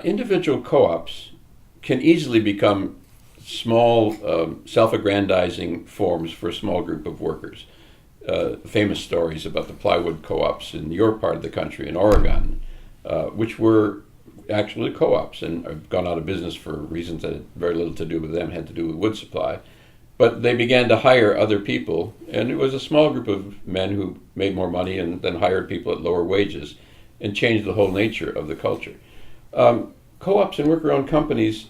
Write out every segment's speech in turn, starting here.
Individual co-ops can easily become small, self-aggrandizing forms for a small group of workers. Famous stories about the plywood co-ops in your part of the country, in Oregon, which were actually co-ops and have gone out of business for reasons that had very little to do with them, had to do with wood supply. But they began to hire other people, and it was a small group of men who made more money and then hired people at lower wages and changed the whole nature of the culture. Co-ops and worker-owned companies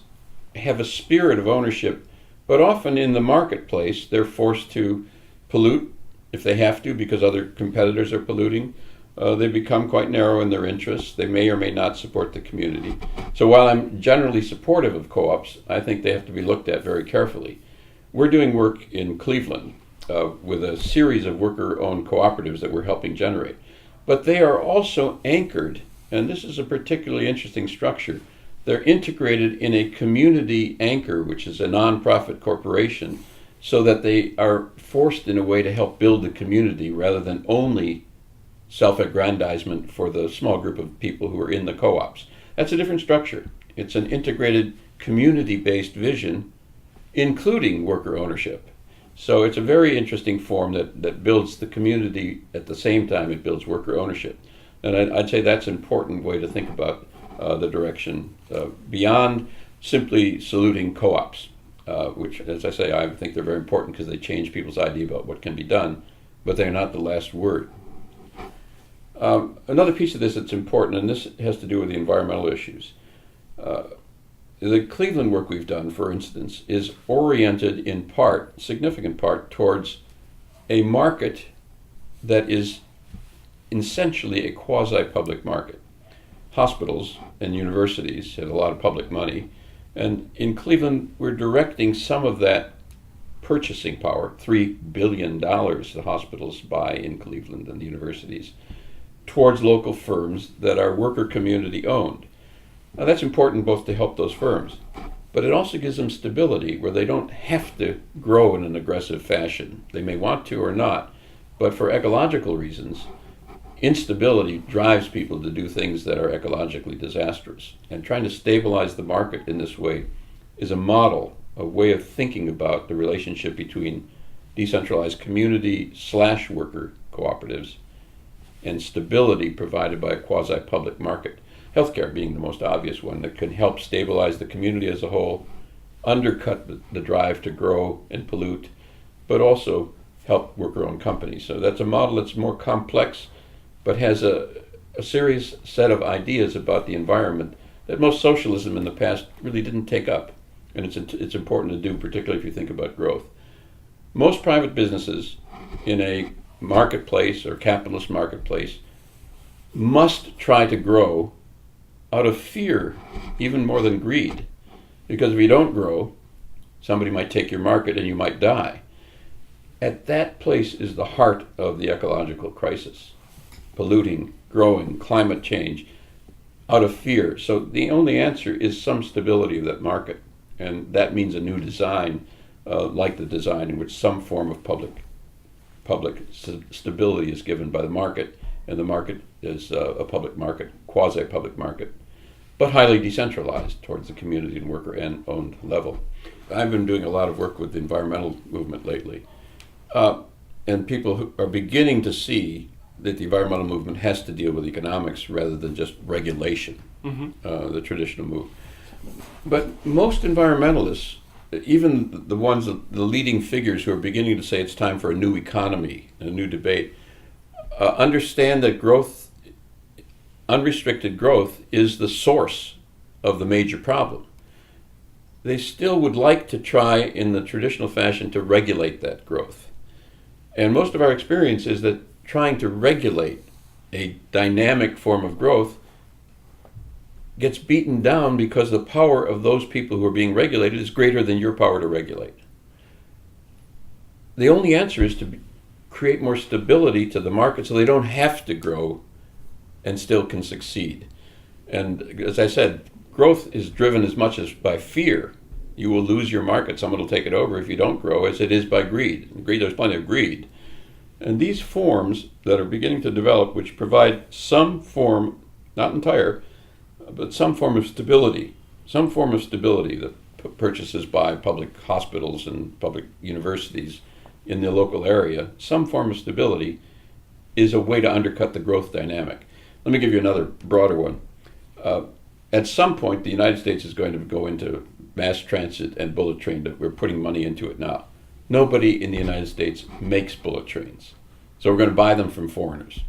have a spirit of ownership, but often in the marketplace they're forced to pollute if they have to because other competitors are polluting. They become quite narrow in their interests. They may or may not support the community. So while I'm generally supportive of co-ops, I think they have to be looked at very carefully. We're doing work in Cleveland with a series of worker-owned cooperatives that we're helping generate. But they are also anchored, and this is a particularly interesting structure. They're integrated in a community anchor, which is a nonprofit corporation, so that they are forced in a way to help build the community rather than only self-aggrandizement for the small group of people who are in the co-ops. That's a different structure. It's an integrated community-based vision, including worker ownership. So it's a very interesting form that builds the community at the same time it builds worker ownership. And I'd say that's an important way to think about the direction beyond simply saluting co-ops, which, as I say, I think they're very important because they change people's idea about what can be done, but they're not the last word. Another piece of this that's important, and this has to do with the environmental issues. The Cleveland work we've done, for instance, is oriented in part, significant part, towards a market that is essentially a quasi-public market. Hospitals and universities have a lot of public money, and in Cleveland we're directing some of that purchasing power, $3 billion the hospitals buy in Cleveland and the universities, towards local firms that are worker community owned. Now that's important both to help those firms, but it also gives them stability where they don't have to grow in an aggressive fashion. They may want to or not, but for ecological reasons, instability drives people to do things that are ecologically disastrous. And trying to stabilize the market in this way is a model, a way of thinking about the relationship between decentralized community/worker cooperatives and stability provided by a quasi-public market. Healthcare being the most obvious one that can help stabilize the community as a whole, undercut the drive to grow and pollute, but also help worker-owned companies. So that's a model that's more complex, but has a serious set of ideas about the environment that most socialism in the past really didn't take up. And it's important to do, particularly if you think about growth. Most private businesses in a marketplace or capitalist marketplace must try to grow out of fear, even more than greed. Because if you don't grow, somebody might take your market and you might die. At that place is the heart of the ecological crisis. Polluting, growing, climate change, out of fear. So the only answer is some stability of that market. And that means a new design, like the design in which some form of public stability is given by the market, and the market is a public market, quasi-public market, but highly decentralized towards the community and worker-owned level. I've been doing a lot of work with the environmental movement lately, and people who are beginning to see that the environmental movement has to deal with economics rather than just regulation, the traditional move. But most environmentalists, even the ones, the leading figures who are beginning to say it's time for a new economy, a new debate, understand that growth, unrestricted growth, is the source of the major problem. They still would like to try in the traditional fashion to regulate that growth. And most of our experience is that trying to regulate a dynamic form of growth gets beaten down because the power of those people who are being regulated is greater than your power to regulate. The only answer is to create more stability to the market so they don't have to grow and still can succeed. And as I said, growth is driven as much as by fear. You will lose your market, someone will take it over if you don't grow, as it is by greed. There's plenty of greed. And these forms that are beginning to develop, which provide some form, not entire, but some form of stability, that purchases by public hospitals and public universities in the local area, some form of stability is a way to undercut the growth dynamic. Let me give you another broader one. At some point, the United States is going to go into mass transit and bullet train. We're putting money into it now. Nobody in the United States makes bullet trains, so we're going to buy them from foreigners.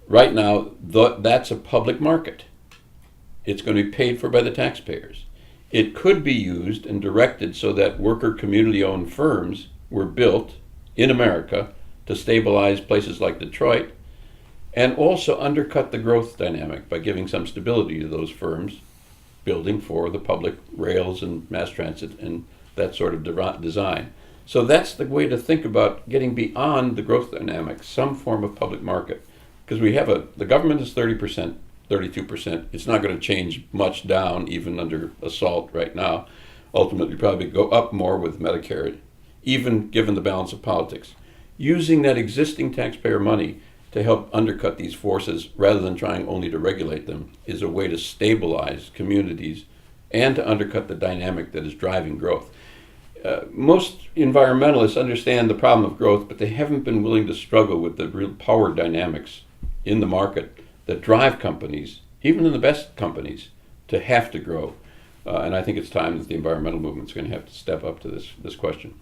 Right now, that's a public market. It's going to be paid for by the taxpayers. It could be used and directed so that worker community-owned firms were built in America to stabilize places like Detroit and also undercut the growth dynamic by giving some stability to those firms building for the public rails and mass transit and that sort of design. So that's the way to think about getting beyond the growth dynamic, some form of public market. Because the government is 30%, 32%. It's not going to change much down, even under assault right now. Ultimately, probably go up more with Medicare, even given the balance of politics. Using that existing taxpayer money to help undercut these forces rather than trying only to regulate them is a way to stabilize communities and to undercut the dynamic that is driving growth. Most environmentalists understand the problem of growth, but they haven't been willing to struggle with the real power dynamics in the market that drive companies, even in the best companies, to have to grow. And I think it's time that the environmental movement is going to have to step up to this question.